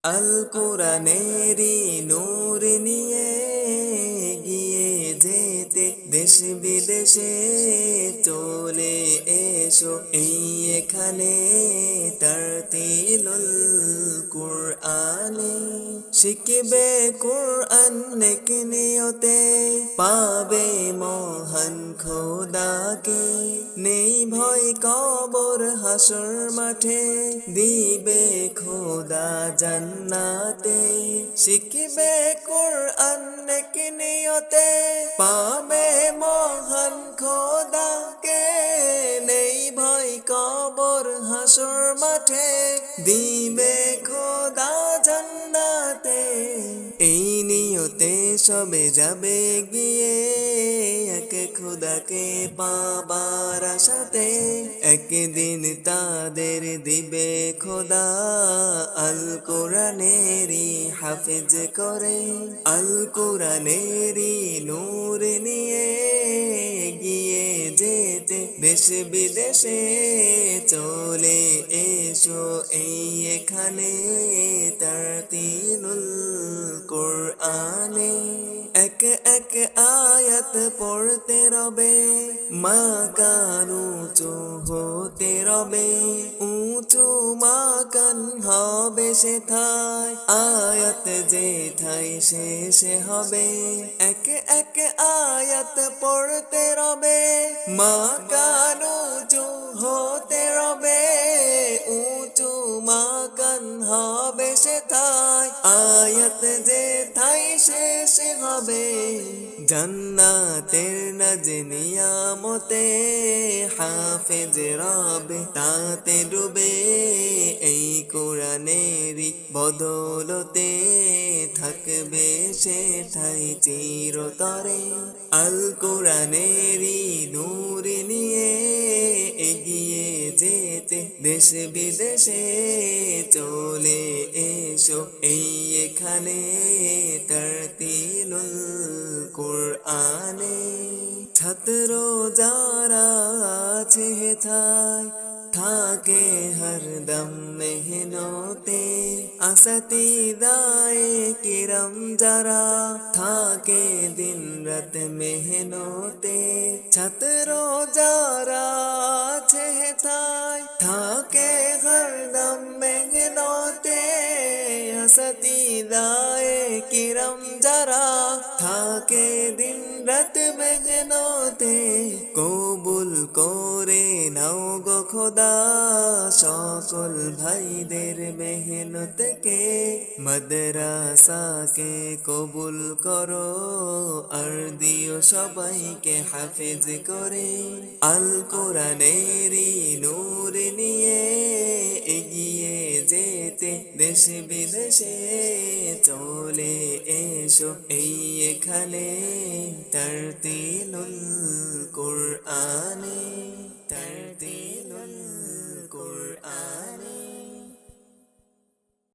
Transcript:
আল কোরআনেরই নূর নিয়ে গিয়ে যেতে দেশ বিদেশে চলে এসো এই এখানে তারতিলুল কুরআনে শিখবে কুরআন নেক নিয়তে পাবে মহান খোদাকে নেই ভয় কবর হাসর মাঠে দিবে খোদা জান্নাতে শিখবে কুরআন নেক নিয়তে পাবে মহান খোদাকে নেই ভয় কবর হাসর মাঠে দিবে খোদা জান্নাতে এই নিয়তে সবে যাবে গিয়ে এক খোদাকে পাবার আশাতে একদিন তাদের দিবে খোদা আল কোরআনেরই হাফেজ করে আল কোরআনেরই নূর নিয়ে গিয়ে যেতে দেশ বিদেশে চলে এসো এই এখানে তারতিলুল কুরআনে এক এক আয়াত পড়তে রবে মাকান উঁচু হতে রবে উঁচু মাকান হবে সেথায় আয়াত যেথায় শেষ হবে এক এক আয়াত পড়তে রবে মাকান উঁচু হতে রবে উঁচু মাকান হবে সেথায় আয়াত যেথায় শেষ হবে জান্নাতের নাজ নিয়ামতে হাফেজ রবে তাতে ডুবে এই কোরআনেরই বদলতে থাকবে সেঠাই চিরতরে আল কোরআনেরই নূর নিয়ে এগিয়ে যেতে দেশ বিদেশে চলে এসো এই এখানে তারতিলুল কুরআনে ছাত্র যারা আছে হেথায় থাকে হরদম মেহনতে আসতিদায়ে কিরম যারা থাকে দিন রাত মেহনতে ছাত্র যারা আছে হেথায় থাকে হরদম মেহনতে আসতিদায়ে কিরম যারা থাকে দিন রাত মেহনতে কবুল করে নাও গো খোদা সকল ভাইদের মেহনতকে মাদ্রাসাকে কবুল করো আর দিও সবাইকে হাফেজ করে আল কোরআনেরই নূর নিয়ে এগিয়ে যেতে দেশ বিদেশে চলে এসো এই এখানে তারতিলুল কুরআনে।